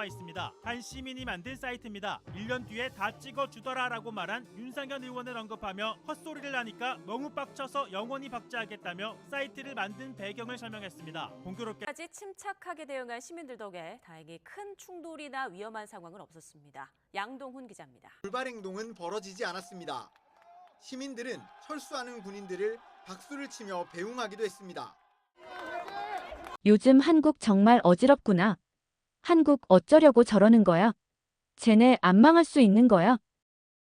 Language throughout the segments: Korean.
있습니다. 한 시민이 만든 사이트입니다. 1년 뒤에 다 찍어주더라 라고 말한 윤상현 의원을 언급하며 헛소리를 하니까 너무 빡쳐서 영원히 박제하겠다며 사이트를 만든 배경을 설명했습니다. 공교롭게 까지 침착하게 대응한 시민들 덕에 다행히 큰 충돌이나 위험한 상황은 없었습니다. 양동훈 기자입니다. 돌발 행동은 벌어지지 않았습니다. 시민들은 철수하는 군인들을 박수를 치며 배웅하기도 했습니다. 요즘 한국 정말 어지럽구나. 한국 어쩌려고 저러는 거야? 쟤네 안 망할 수 있는 거야?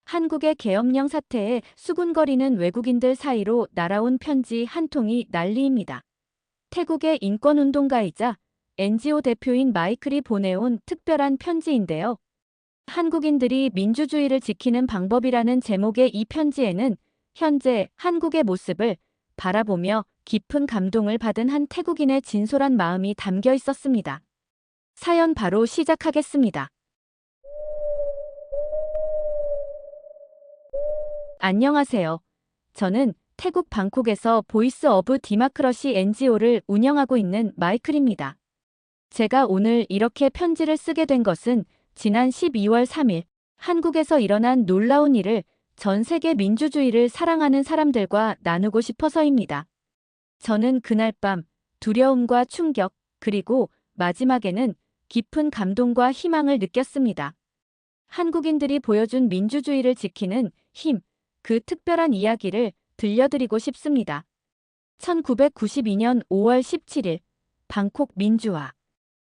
한국의 계엄령 사태에 수군거리는 외국인들 사이로 날아온 편지 한 통이 난리입니다. 태국의 인권운동가이자 NGO 대표인 마이클이 보내온 특별한 편지인데요. 한국인들이 민주주의를 지키는 방법이라는 제목의 이 편지에는 현재 한국의 모습을 바라보며 깊은 감동을 받은 한 태국인의 진솔한 마음이 담겨 있었습니다. 사연 바로 시작하겠습니다. 안녕하세요. 저는 태국 방콕에서 보이스 오브 디마크러시 NGO를 운영하고 있는 마이클입니다. 제가 오늘 이렇게 편지를 쓰게 된 것은 지난 12월 3일 한국에서 일어난 놀라운 일을 전 세계 민주주의를 사랑하는 사람들과 나누고 싶어서입니다. 저는 그날 밤 두려움과 충격 그리고 마지막에는 깊은 감동과 희망을 느꼈습니다. 한국인들이 보여준 민주주의를 지키는 힘, 그 특별한 이야기를 들려드리고 싶습니다. 1992년 5월 17일 방콕 민주화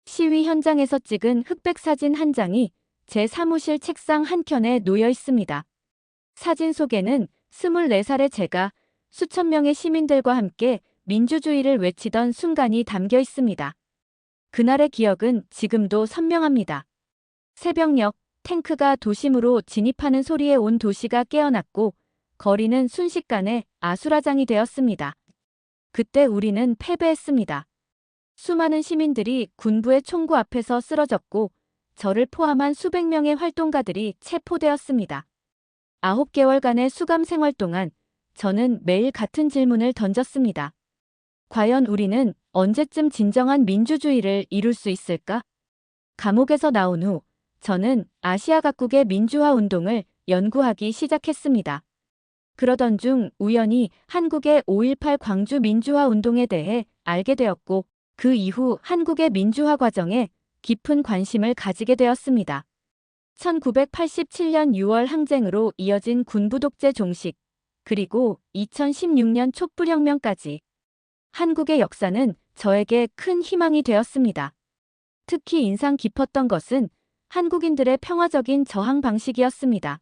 시위 현장에서 찍은 흑백 사진 한 장이 제 사무실 책상 한켠에 놓여 있습니다. 사진 속에는 24살의 제가 수천 명의 시민들과 함께 민주주의를 외치던 순간이 담겨 있습니다. 그날의 기억은 지금도 선명합니다. 새벽녘 탱크가 도심으로 진입하는 소리에 온 도시가 깨어났고 거리는 순식간에 아수라장이 되었습니다. 그때 우리는 패배했습니다. 수많은 시민들이 군부의 총구 앞에서 쓰러졌고 저를 포함한 수백 명의 활동가들이 체포되었습니다. 9개월간의 수감 생활 동안 저는 매일 같은 질문을 던졌습니다. 과연 우리는 언제쯤 진정한 민주주의를 이룰 수 있을까? 감옥에서 나온 후 저는 아시아 각국의 민주화 운동을 연구하기 시작했습니다. 그러던 중 우연히 한국의 5.18 광주 민주화 운동에 대해 알게 되었고 그 이후 한국의 민주화 과정에 깊은 관심을 가지게 되었습니다. 1987년 6월 항쟁으로 이어진 군부 독재 종식, 그리고 2016년 촛불혁명까지 한국의 역사는 저에게 큰 희망이 되었습니다. 특히 인상 깊었던 것은 한국인들의 평화적인 저항 방식이었습니다.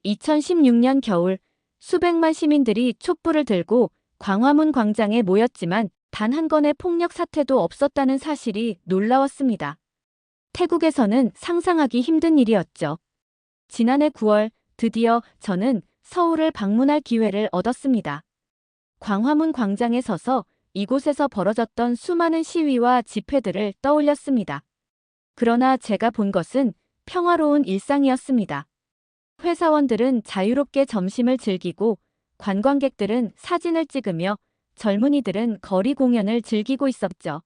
2016년 겨울 수백만 시민들이 촛불을 들고 광화문 광장에 모였지만 단 한 건의 폭력 사태도 없었다는 사실이 놀라웠습니다. 태국에서는 상상하기 힘든 일이었죠. 지난해 9월 드디어 저는 서울을 방문할 기회를 얻었습니다. 광화문 광장에 서서 이곳에서 벌어졌던 수많은 시위와 집회들을 떠올렸습니다. 그러나 제가 본 것은 평화로운 일상이었습니다. 회사원들은 자유롭게 점심을 즐기고 관광객들은 사진을 찍으며 젊은이들은 거리 공연을 즐기고 있었죠.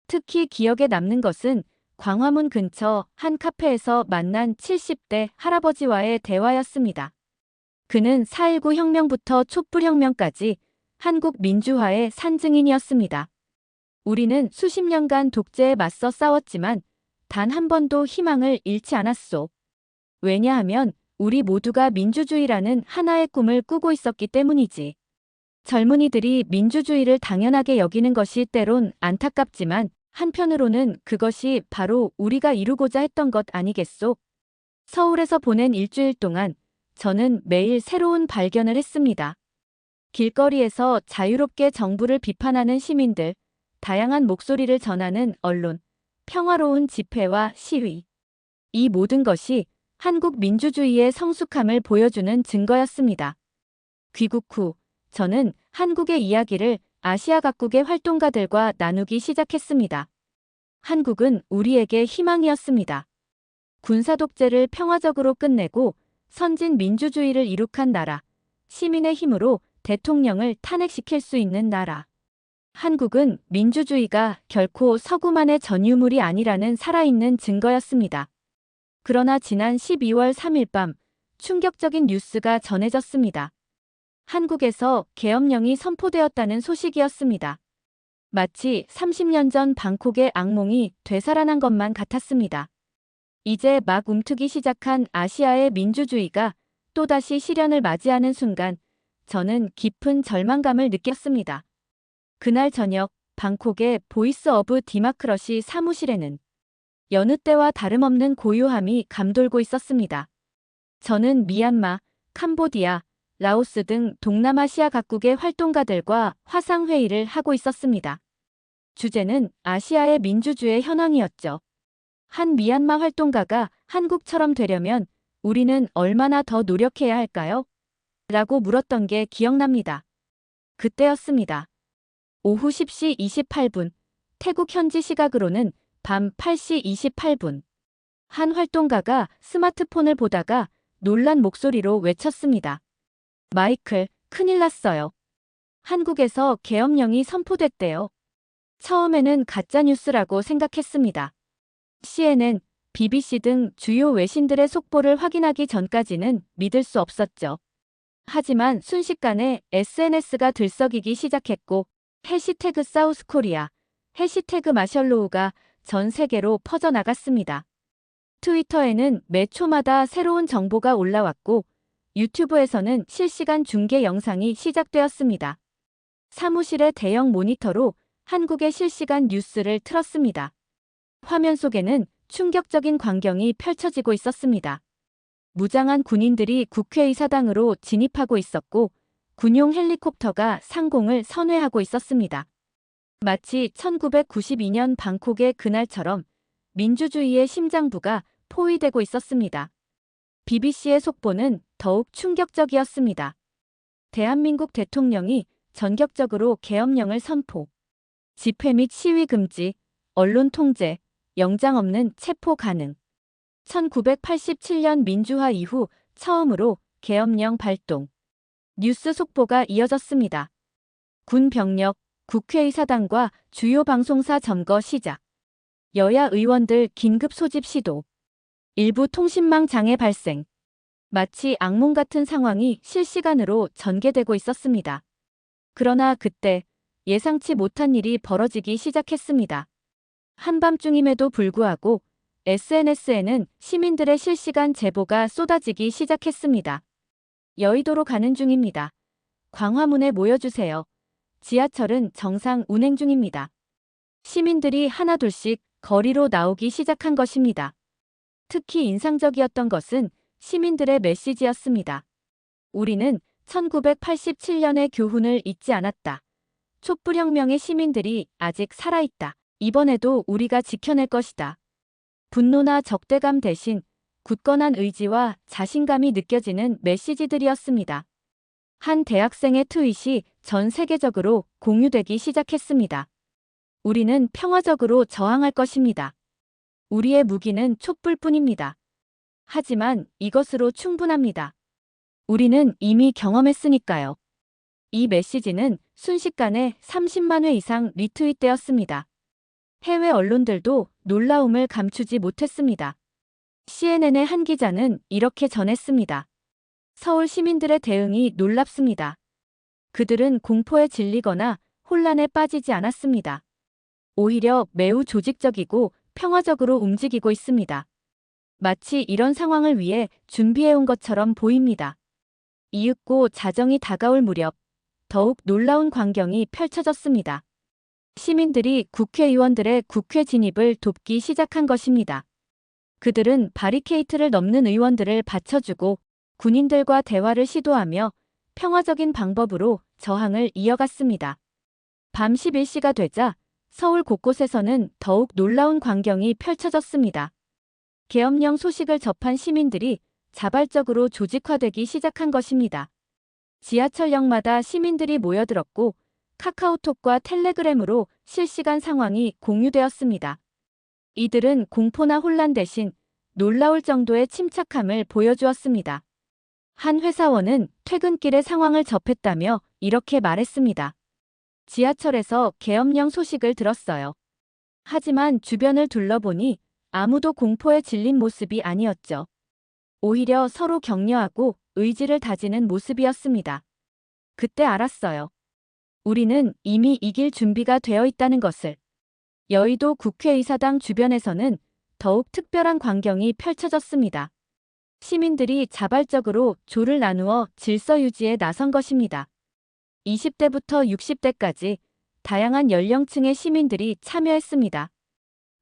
특히 기억에 남는 것은 광화문 근처 한 카페에서 만난 70대 할아버지와의 대화였습니다. 그는 4.19 혁명부터 촛불혁명까지 한국 민주화의 산증인이었습니다. 우리는 수십 년간 독재에 맞서 싸웠지만 단 한 번도 희망을 잃지 않았소. 왜냐하면 우리 모두가 민주주의라는 하나의 꿈을 꾸고 있었기 때문이지. 젊은이들이 민주주의를 당연하게 여기는 것이 때론 안타깝지만 한편으로는 그것이 바로 우리가 이루고자 했던 것 아니겠소? 서울에서 보낸 일주일 동안 저는 매일 새로운 발견을 했습니다. 길거리에서 자유롭게 정부를 비판하는 시민들, 다양한 목소리를 전하는 언론, 평화로운 집회와 시위. 이 모든 것이 한국 민주주의의 성숙함을 보여주는 증거였습니다. 귀국 후 저는 한국의 이야기를 아시아 각국의 활동가들과 나누기 시작했습니다. 한국은 우리에게 희망이었습니다. 군사독재를 평화적으로 끝내고 선진 민주주의를 이룩한 나라, 시민의 힘으로 대통령을 탄핵시킬 수 있는 나라. 한국은 민주주의가 결코 서구만의 전유물이 아니라는 살아있는 증거였습니다. 그러나 지난 12월 3일 밤 충격적인 뉴스가 전해졌습니다. 한국에서 계엄령이 선포되었다는 소식이었습니다. 마치 30년 전 방콕의 악몽이 되살아난 것만 같았습니다. 이제 막 움트기 시작한 아시아의 민주주의가 또다시 시련을 맞이하는 순간 저는 깊은 절망감을 느꼈습니다. 그날 저녁 방콕의 보이스 오브 디마크러시 사무실에는 여느 때와 다름없는 고요함이 감돌고 있었습니다. 저는 미얀마, 캄보디아, 라오스 등 동남아시아 각국의 활동가들과 화상회의를 하고 있었습니다. 주제는 아시아의 민주주의 현황이었죠. 한 미얀마 활동가가 한국처럼 되려면 우리는 얼마나 더 노력해야 할까요? 라고 물었던 게 기억납니다. 그때였습니다. 오후 10시 28분, 태국 현지 시각으로는 밤 8시 28분. 한 활동가가 스마트폰을 보다가 놀란 목소리로 외쳤습니다. 마이클, 큰일 났어요. 한국에서 계엄령이 선포됐대요. 처음에는 가짜뉴스라고 생각했습니다. CNN, BBC 등 주요 외신들의 속보를 확인하기 전까지는 믿을 수 없었죠. 하지만 순식간에 SNS가 들썩이기 시작했고 해시태그 사우스코리아, 해시태그 마셜로우가 전 세계로 퍼져나갔습니다. 트위터에는 매 초마다 새로운 정보가 올라왔고 유튜브에서는 실시간 중계 영상이 시작되었습니다. 사무실의 대형 모니터로 한국의 실시간 뉴스를 틀었습니다. 화면 속에는 충격적인 광경이 펼쳐지고 있었습니다. 무장한 군인들이 국회의사당으로 진입하고 있었고 군용 헬리콥터가 상공을 선회하고 있었습니다. 마치 1992년 방콕의 그날처럼 민주주의의 심장부가 포위되고 있었습니다. BBC의 속보는 더욱 충격적이었습니다. 대한민국 대통령이 전격적으로 계엄령을 선포. 집회 및 시위 금지, 언론 통제, 영장 없는 체포 가능. 1987년 민주화 이후 처음으로 계엄령 발동. 뉴스 속보가 이어졌습니다. 군 병력, 국회의사당과 주요 방송사 점거 시작. 여야 의원들 긴급 소집 시도. 일부 통신망 장애 발생. 마치 악몽 같은 상황이 실시간으로 전개되고 있었습니다. 그러나 그때 예상치 못한 일이 벌어지기 시작했습니다. 한밤중임에도 불구하고 SNS에는 시민들의 실시간 제보가 쏟아지기 시작했습니다. 여의도로 가는 중입니다. 광화문에 모여주세요. 지하철은 정상 운행 중입니다. 시민들이 하나둘씩 거리로 나오기 시작한 것입니다. 특히 인상적이었던 것은 시민들의 메시지였습니다. 우리는 1987년의 교훈을 잊지 않았다. 촛불혁명의 시민들이 아직 살아있다. 이번에도 우리가 지켜낼 것이다. 분노나 적대감 대신 굳건한 의지와 자신감이 느껴지는 메시지들이었습니다. 한 대학생의 트윗이 전 세계적으로 공유되기 시작했습니다. 우리는 평화적으로 저항할 것입니다. 우리의 무기는 촛불뿐입니다. 하지만 이것으로 충분합니다. 우리는 이미 경험했으니까요. 이 메시지는 순식간에 30만 회 이상 리트윗되었습니다. 해외 언론들도 놀라움을 감추지 못했습니다. CNN의 한 기자는 이렇게 전했습니다. 서울 시민들의 대응이 놀랍습니다. 그들은 공포에 질리거나 혼란에 빠지지 않았습니다. 오히려 매우 조직적이고 평화적으로 움직이고 있습니다. 마치 이런 상황을 위해 준비해온 것처럼 보입니다. 이윽고 자정이 다가올 무렵 더욱 놀라운 광경이 펼쳐졌습니다. 시민들이 국회의원들의 국회 진입을 돕기 시작한 것입니다. 그들은 바리케이트를 넘는 의원들을 받쳐주고 군인들과 대화를 시도하며 평화적인 방법으로 저항을 이어갔습니다. 밤 11시가 되자 서울 곳곳에서는 더욱 놀라운 광경이 펼쳐졌습니다. 계엄령 소식을 접한 시민들이 자발적으로 조직화되기 시작한 것입니다. 지하철역마다 시민들이 모여들었고 카카오톡과 텔레그램으로 실시간 상황이 공유되었습니다. 이들은 공포나 혼란 대신 놀라울 정도의 침착함을 보여주었습니다. 한 회사원은 퇴근길에 상황을 접했다며 이렇게 말했습니다. 지하철에서 계엄령 소식을 들었어요. 하지만 주변을 둘러보니 아무도 공포에 질린 모습이 아니었죠. 오히려 서로 격려하고 의지를 다지는 모습이었습니다. 그때 알았어요. 우리는 이미 이길 준비가 되어 있다는 것을. 여의도 국회의사당 주변에서는 더욱 특별한 광경이 펼쳐졌습니다. 시민들이 자발적으로 조를 나누어 질서 유지에 나선 것입니다. 20대부터 60대까지 다양한 연령층의 시민들이 참여했습니다.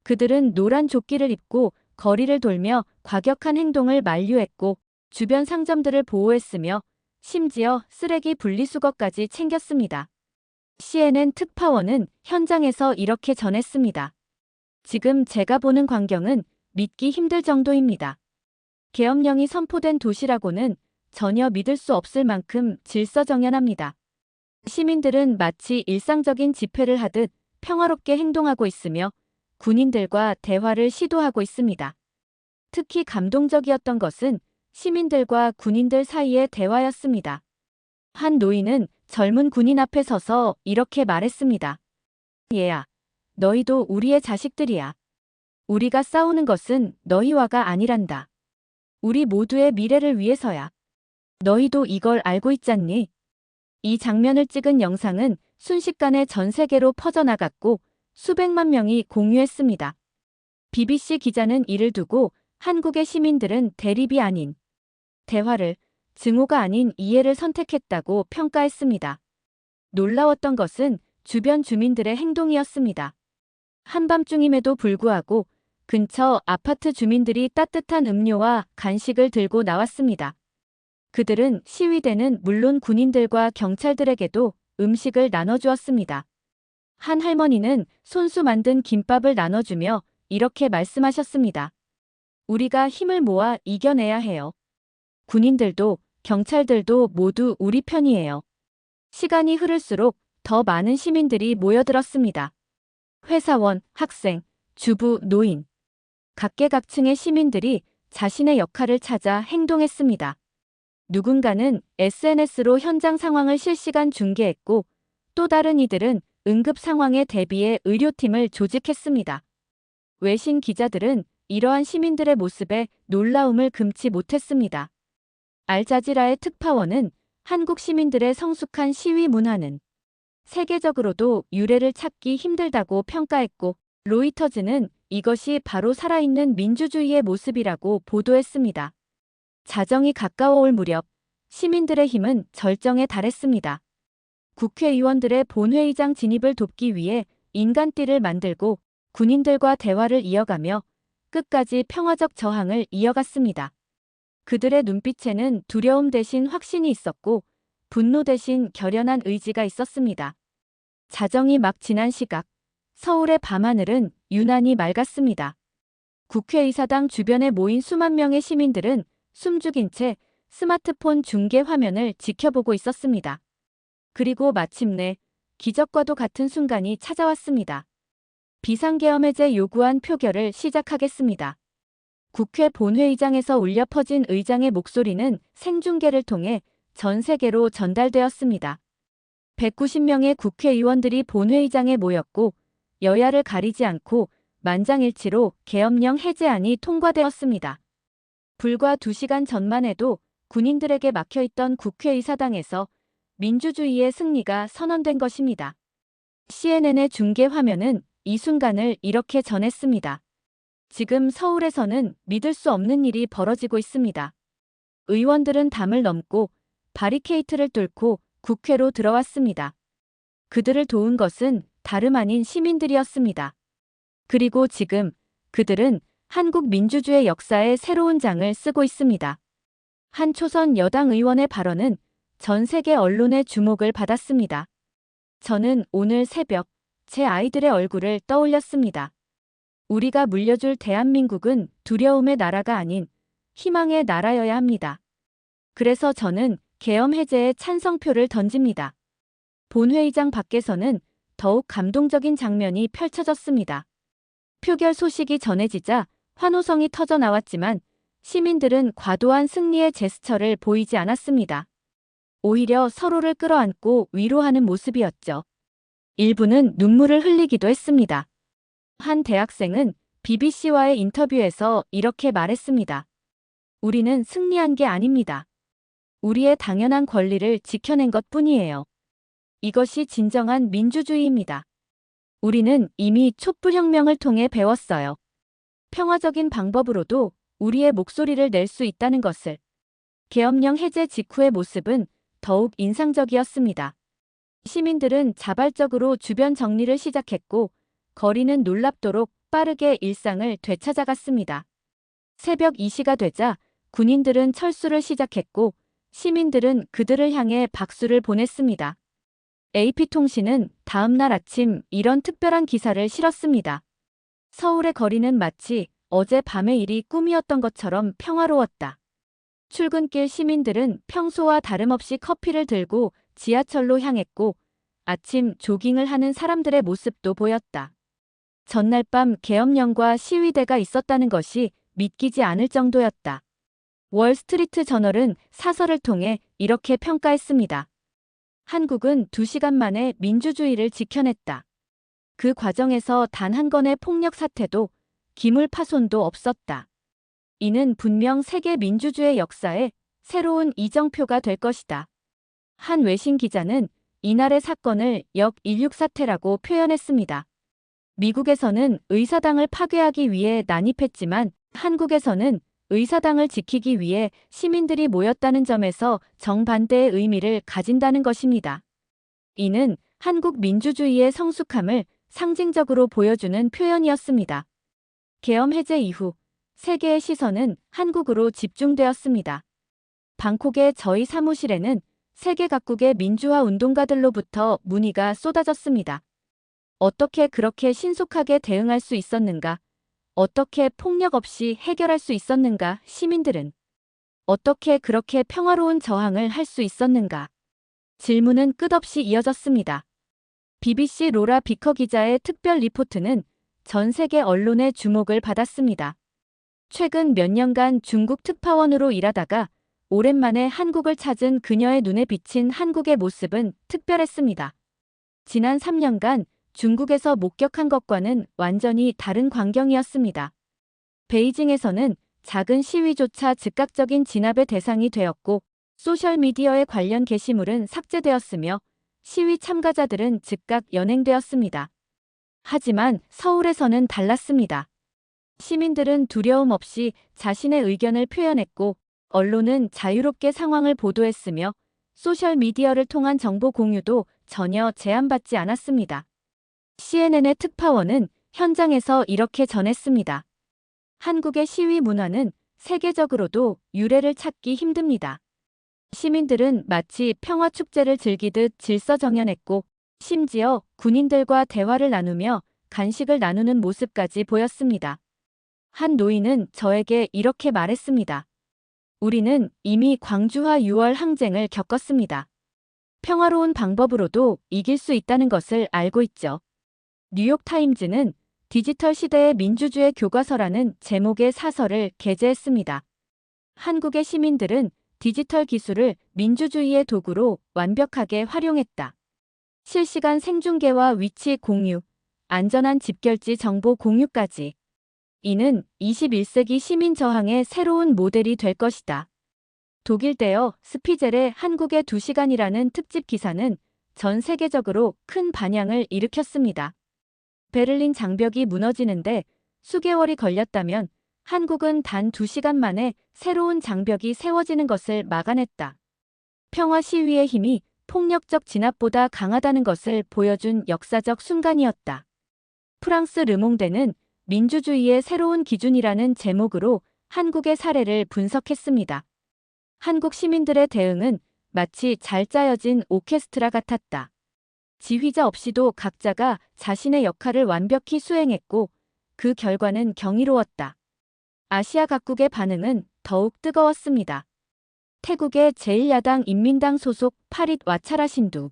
그들은 노란 조끼를 입고 거리를 돌며 과격한 행동을 만류했고 주변 상점들을 보호했으며 심지어 쓰레기 분리수거까지 챙겼습니다. CNN 특파원은 현장에서 이렇게 전했습니다. 지금 제가 보는 광경은 믿기 힘들 정도입니다. 계엄령이 선포된 도시라고는 전혀 믿을 수 없을 만큼 질서정연합니다. 시민들은 마치 일상적인 집회를 하듯 평화롭게 행동하고 있으며 군인들과 대화를 시도하고 있습니다. 특히 감동적이었던 것은 시민들과 군인들 사이의 대화였습니다. 한 노인은 젊은 군인 앞에 서서 이렇게 말했습니다. 얘야, 너희도 우리의 자식들이야. 우리가 싸우는 것은 너희와가 아니란다. 우리 모두의 미래를 위해서야. 너희도 이걸 알고 있잖니? 이 장면을 찍은 영상은 순식간에 전 세계로 퍼져나갔고 수백만 명이 공유했습니다. BBC 기자는 이를 두고 한국의 시민들은 대립이 아닌 대화를, 증오가 아닌 이해를 선택했다고 평가했습니다. 놀라웠던 것은 주변 주민들의 행동이었습니다. 한밤중임에도 불구하고 근처 아파트 주민들이 따뜻한 음료와 간식을 들고 나왔습니다. 그들은 시위대는 물론 군인들과 경찰들에게도 음식을 나눠주었습니다. 한 할머니는 손수 만든 김밥을 나눠주며 이렇게 말씀하셨습니다. 우리가 힘을 모아 이겨내야 해요. 군인들도 경찰들도 모두 우리 편이에요. 시간이 흐를수록 더 많은 시민들이 모여들었습니다. 회사원, 학생, 주부, 노인. 각계각층의 시민들이 자신의 역할을 찾아 행동했습니다. 누군가는 SNS로 현장 상황을 실시간 중계했고 또 다른 이들은 응급 상황에 대비해 의료팀을 조직했습니다. 외신 기자들은 이러한 시민들의 모습에 놀라움을 금치 못했습니다. 알자지라의 특파원은 한국 시민들의 성숙한 시위 문화는 세계적으로도 유례를 찾기 힘들다고 평가했고 로이터즈는 이것이 바로 살아있는 민주주의의 모습이라고 보도했습니다. 자정이 가까워올 무렵 시민들의 힘은 절정에 달했습니다. 국회의원들의 본회의장 진입을 돕기 위해 인간띠를 만들고 군인들과 대화를 이어가며 끝까지 평화적 저항을 이어갔습니다. 그들의 눈빛에는 두려움 대신 확신이 있었고 분노 대신 결연한 의지가 있었습니다. 자정이 막 지난 시각, 서울의 밤하늘은 유난히 맑았습니다. 국회의사당 주변에 모인 수만 명의 시민들은 숨죽인 채 스마트폰 중계 화면을 지켜보고 있었습니다. 그리고 마침내 기적과도 같은 순간이 찾아왔습니다. 비상계엄해제 요구안 표결을 시작하겠습니다. 국회 본회의장에서 울려 퍼진 의장의 목소리는 생중계를 통해 전 세계로 전달되었습니다. 190명의 국회의원들이 본회의장에 모였고 여야를 가리지 않고 만장일치로 계엄령 해제안이 통과되었습니다. 불과 2시간 전만 해도 군인들에게 막혀있던 국회의사당에서 민주주의의 승리가 선언된 것입니다. CNN의 중계 화면은 이 순간을 이렇게 전했습니다. 지금 서울에서는 믿을 수 없는 일이 벌어지고 있습니다. 의원들은 담을 넘고 바리케이트를 뚫고 국회로 들어왔습니다. 그들을 도운 것은 다름 아닌 시민들이었습니다. 그리고 지금 그들은 한국 민주주의 역사의 새로운 장을 쓰고 있습니다. 한 초선 여당 의원의 발언은 전 세계 언론의 주목을 받았습니다. 저는 오늘 새벽 제 아이들의 얼굴을 떠올렸습니다. 우리가 물려줄 대한민국은 두려움의 나라가 아닌 희망의 나라여야 합니다. 그래서 저는 계엄 해제에 찬성표를 던집니다. 본회의장 밖에서는 더욱 감동적인 장면이 펼쳐졌습니다. 표결 소식이 전해지자 환호성이 터져 나왔지만 시민들은 과도한 승리의 제스처를 보이지 않았습니다. 오히려 서로를 끌어안고 위로하는 모습이었죠. 일부는 눈물을 흘리기도 했습니다. 한 대학생은 BBC와의 인터뷰에서 이렇게 말했습니다. 우리는 승리한 게 아닙니다. 우리의 당연한 권리를 지켜낸 것뿐이에요. 이것이 진정한 민주주의입니다. 우리는 이미 촛불혁명을 통해 배웠어요. 평화적인 방법으로도 우리의 목소리를 낼 수 있다는 것을. 계엄령 해제 직후의 모습은 더욱 인상적이었습니다. 시민들은 자발적으로 주변 정리를 시작했고 거리는 놀랍도록 빠르게 일상을 되찾아갔습니다. 새벽 2시가 되자 군인들은 철수를 시작했고 시민들은 그들을 향해 박수를 보냈습니다. AP통신은 다음 날 아침 이런 특별한 기사를 실었습니다. 서울의 거리는 마치 어젯밤의 일이 꿈이었던 것처럼 평화로웠다. 출근길 시민들은 평소와 다름없이 커피를 들고 지하철로 향했고 아침 조깅을 하는 사람들의 모습도 보였다. 전날 밤 계엄령과 시위대가 있었다는 것이 믿기지 않을 정도였다. 월스트리트 저널은 사설을 통해 이렇게 평가했습니다. 한국은 2시간 만에 민주주의를 지켜냈다. 그 과정에서 단 한 건의 폭력 사태도 기물 파손도 없었다. 이는 분명 세계 민주주의 역사에 새로운 이정표가 될 것이다. 한 외신 기자는 이날의 사건을 역16 사태라고 표현했습니다. 미국에서는 의사당을 파괴하기 위해 난입했지만 한국에서는 의사당을 지키기 위해 시민들이 모였다는 점에서 정반대의 의미를 가진다는 것입니다. 이는 한국 민주주의의 성숙함을 상징적으로 보여주는 표현이었습니다. 계엄 해제 이후 세계의 시선은 한국으로 집중되었습니다. 방콕의 저희 사무실에는 세계 각국의 민주화 운동가들로부터 문의가 쏟아졌습니다. 어떻게 그렇게 신속하게 대응할 수 있었는가? 어떻게 폭력 없이 해결할 수 있었는가? 시민들은 어떻게 그렇게 평화로운 저항을 할 수 있었는가? 질문은 끝없이 이어졌습니다. BBC 로라 비커 기자의 특별 리포트는 전 세계 언론의 주목을 받았습니다. 최근 몇 년간 중국 특파원으로 일하다가 오랜만에 한국을 찾은 그녀의 눈에 비친 한국의 모습은 특별했습니다. 지난 3년간 중국에서 목격한 것과는 완전히 다른 광경이었습니다. 베이징에서는 작은 시위조차 즉각적인 진압의 대상이 되었고 소셜미디어의 관련 게시물은 삭제되었으며 시위 참가자들은 즉각 연행되었습니다. 하지만 서울에서는 달랐습니다. 시민들은 두려움 없이 자신의 의견을 표현했고 언론은 자유롭게 상황을 보도했으며 소셜미디어를 통한 정보 공유도 전혀 제한받지 않았습니다. CNN의 특파원은 현장에서 이렇게 전했습니다. 한국의 시위 문화는 세계적으로도 유래를 찾기 힘듭니다. 시민들은 마치 평화축제를 즐기듯 질서정연했고 심지어 군인들과 대화를 나누며 간식을 나누는 모습까지 보였습니다. 한 노인은 저에게 이렇게 말했습니다. 우리는 이미 광주와 6월 항쟁을 겪었습니다. 평화로운 방법으로도 이길 수 있다는 것을 알고 있죠. 뉴욕타임즈는 디지털 시대의 민주주의 교과서라는 제목의 사설을 게재했습니다. 한국의 시민들은 디지털 기술을 민주주의의 도구로 완벽하게 활용했다. 실시간 생중계와 위치 공유, 안전한 집결지 정보 공유까지. 이는 21세기 시민 저항의 새로운 모델이 될 것이다. 독일 대여 스피젤의 한국의 2시간이라는 특집 기사는 전 세계적으로 큰 반향을 일으켰습니다. 베를린 장벽이 무너지는데 수개월이 걸렸다면 한국은 단 2시간 만에 새로운 장벽이 세워지는 것을 막아냈다. 평화 시위의 힘이 폭력적 진압보다 강하다는 것을 보여준 역사적 순간이었다. 프랑스 르몽데는 민주주의의 새로운 기준이라는 제목으로 한국의 사례를 분석했습니다. 한국 시민들의 대응은 마치 잘 짜여진 오케스트라 같았다. 지휘자 없이도 각자가 자신의 역할을 완벽히 수행했고 그 결과는 경이로웠다. 아시아 각국의 반응은 더욱 뜨거웠습니다. 태국의 제1야당 인민당 소속 파릿 와차라신두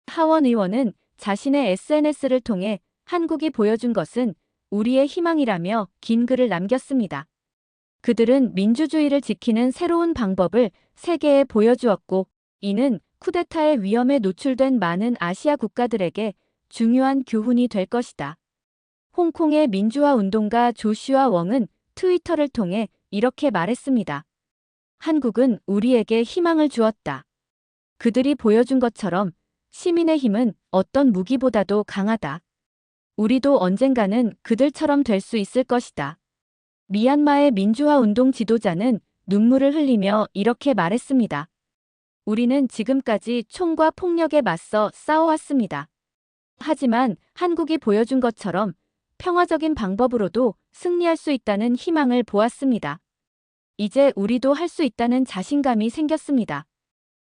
하원 의원은 자신의 SNS를 통해 한국이 보여준 것은 우리의 희망이라며 긴 글을 남겼습니다. 그들은 민주주의를 지키는 새로운 방법을 세계에 보여주었고 이는 쿠데타의 위험에 노출된 많은 아시아 국가들에게 중요한 교훈이 될 것이다. 홍콩의 민주화 운동가 조슈아 웡은 트위터를 통해 이렇게 말했습니다. 한국은 우리에게 희망을 주었다. 그들이 보여준 것처럼 시민의 힘은 어떤 무기보다도 강하다. 우리도 언젠가는 그들처럼 될 수 있을 것이다. 미얀마의 민주화 운동 지도자는 눈물을 흘리며 이렇게 말했습니다. 우리는 지금까지 총과 폭력에 맞서 싸워왔습니다. 하지만 한국이 보여준 것처럼 평화적인 방법으로도 승리할 수 있다는 희망을 보았습니다. 이제 우리도 할 수 있다는 자신감이 생겼습니다.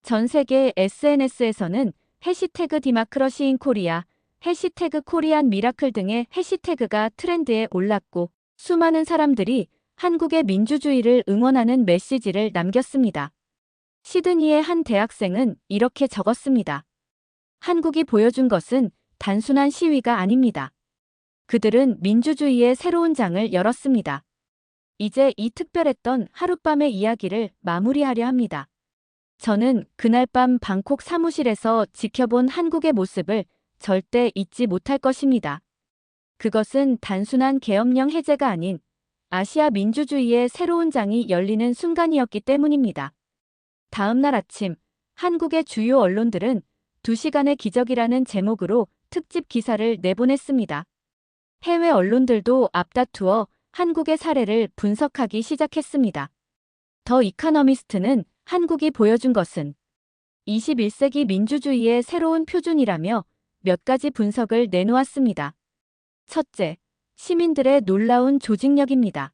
전 세계 SNS에서는 해시태그 디마크러시인 코리아, 해시태그 코리안 미라클 등의 해시태그가 트렌드에 올랐고 수많은 사람들이 한국의 민주주의를 응원하는 메시지를 남겼습니다. 시드니의 한 대학생은 이렇게 적었습니다. 한국이 보여준 것은 단순한 시위가 아닙니다. 그들은 민주주의의 새로운 장을 열었습니다. 이제 이 특별했던 하룻밤의 이야기를 마무리하려 합니다. 저는 그날 밤 방콕 사무실에서 지켜본 한국의 모습을 절대 잊지 못할 것입니다. 그것은 단순한 계엄령 해제가 아닌 아시아 민주주의의 새로운 장이 열리는 순간이었기 때문입니다. 다음 날 아침, 한국의 주요 언론들은 2시간의 기적이라는 제목으로 특집 기사를 내보냈습니다. 해외 언론들도 앞다투어 한국의 사례를 분석하기 시작했습니다. 더 이카너미스트는 한국이 보여준 것은 21세기 민주주의의 새로운 표준이라며 몇 가지 분석을 내놓았습니다. 첫째, 시민들의 놀라운 조직력입니다.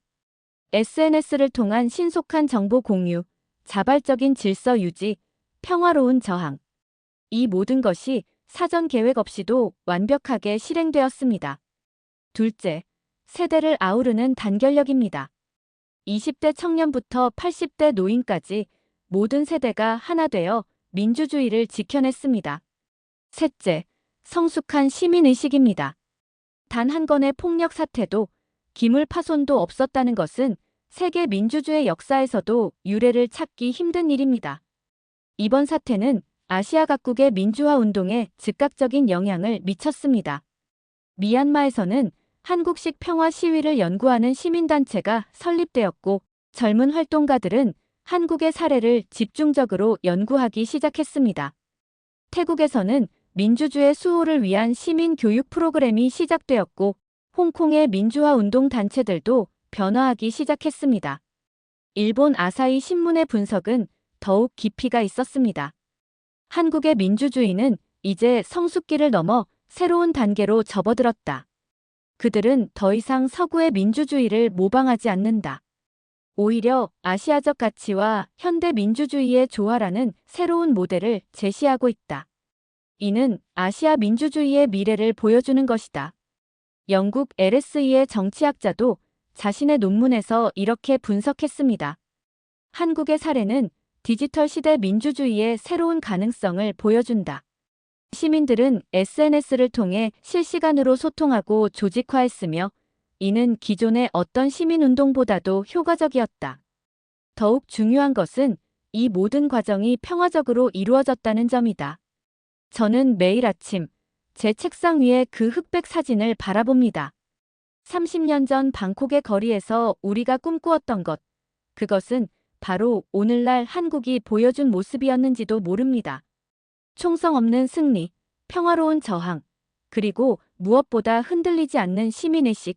SNS를 통한 신속한 정보 공유, 자발적인 질서 유지, 평화로운 저항. 이 모든 것이 사전 계획 없이도 완벽하게 실행되었습니다. 둘째, 세대를 아우르는 단결력입니다. 20대 청년부터 80대 노인까지 모든 세대가 하나 되어 민주주의를 지켜냈습니다. 셋째, 성숙한 시민의식입니다. 단 한 건의 폭력 사태도 기물 파손도 없었다는 것은 세계 민주주의 역사에서도 유례를 찾기 힘든 일입니다. 이번 사태는 아시아 각국의 민주화 운동에 즉각적인 영향을 미쳤습니다. 미얀마에서는 한국식 평화 시위를 연구하는 시민단체가 설립되었고 젊은 활동가들은 한국의 사례를 집중적으로 연구하기 시작했습니다. 태국에서는 민주주의 수호를 위한 시민 교육 프로그램이 시작되었고 홍콩의 민주화 운동 단체들도 변화하기 시작했습니다. 일본 아사히 신문의 분석은 더욱 깊이가 있었습니다. 한국의 민주주의는 이제 성숙기를 넘어 새로운 단계로 접어들었다. 그들은 더 이상 서구의 민주주의를 모방하지 않는다. 오히려 아시아적 가치와 현대 민주주의의 조화라는 새로운 모델을 제시하고 있다. 이는 아시아 민주주의의 미래를 보여주는 것이다. 영국 LSE의 정치학자도 자신의 논문에서 이렇게 분석했습니다. 한국의 사례는 디지털 시대 민주주의의 새로운 가능성을 보여준다. 시민들은 SNS를 통해 실시간으로 소통하고 조직화했으며 이는 기존의 어떤 시민운동보다도 효과적이었다. 더욱 중요한 것은 이 모든 과정이 평화적으로 이루어졌다는 점이다. 저는 매일 아침 제 책상 위에 그 흑백 사진을 바라봅니다. 30년 전 방콕의 거리에서 우리가 꿈꾸었던 것, 그것은 바로 오늘날 한국이 보여준 모습이었는지도 모릅니다. 총성 없는 승리, 평화로운 저항, 그리고 무엇보다 흔들리지 않는 시민의식.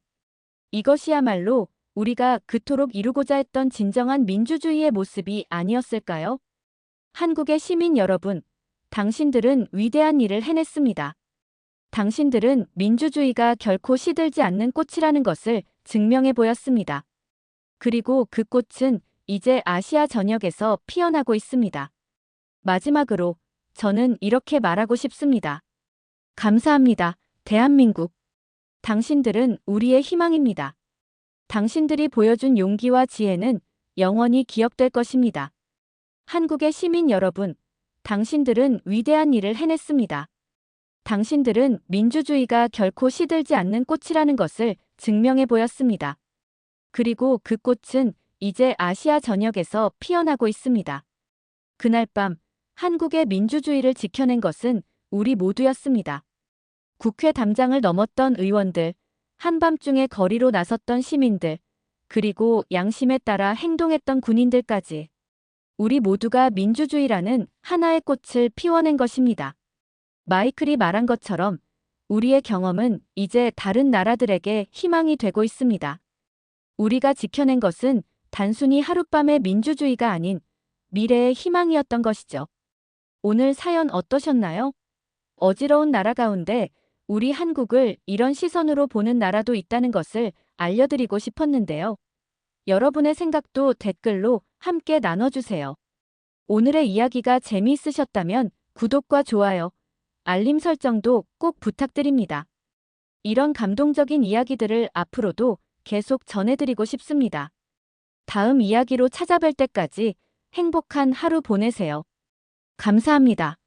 이것이야말로 우리가 그토록 이루고자 했던 진정한 민주주의의 모습이 아니었을까요? 한국의 시민 여러분, 당신들은 위대한 일을 해냈습니다. 당신들은 민주주의가 결코 시들지 않는 꽃이라는 것을 증명해 보였습니다. 그리고 그 꽃은 이제 아시아 전역에서 피어나고 있습니다. 마지막으로 저는 이렇게 말하고 싶습니다. 감사합니다, 대한민국. 당신들은 우리의 희망입니다. 당신들이 보여준 용기와 지혜는 영원히 기억될 것입니다. 한국의 시민 여러분, 당신들은 위대한 일을 해냈습니다. 당신들은 민주주의가 결코 시들지 않는 꽃이라는 것을 증명해 보였습니다. 그리고 그 꽃은 이제 아시아 전역에서 피어나고 있습니다. 그날 밤 한국의 민주주의를 지켜낸 것은 우리 모두였습니다. 국회 담장을 넘었던 의원들, 한밤중에 거리로 나섰던 시민들, 그리고 양심에 따라 행동했던 군인들까지. 우리 모두가 민주주의라는 하나의 꽃을 피워낸 것입니다. 마이클이 말한 것처럼 우리의 경험은 이제 다른 나라들에게 희망이 되고 있습니다. 우리가 지켜낸 것은 단순히 하룻밤의 민주주의가 아닌 미래의 희망이었던 것이죠. 오늘 사연 어떠셨나요? 어지러운 나라 가운데 우리 한국을 이런 시선으로 보는 나라도 있다는 것을 알려드리고 싶었는데요. 여러분의 생각도 댓글로 함께 나눠주세요. 오늘의 이야기가 재미있으셨다면 구독과 좋아요, 알림 설정도 꼭 부탁드립니다. 이런 감동적인 이야기들을 앞으로도 계속 전해드리고 싶습니다. 다음 이야기로 찾아뵐 때까지 행복한 하루 보내세요. 감사합니다.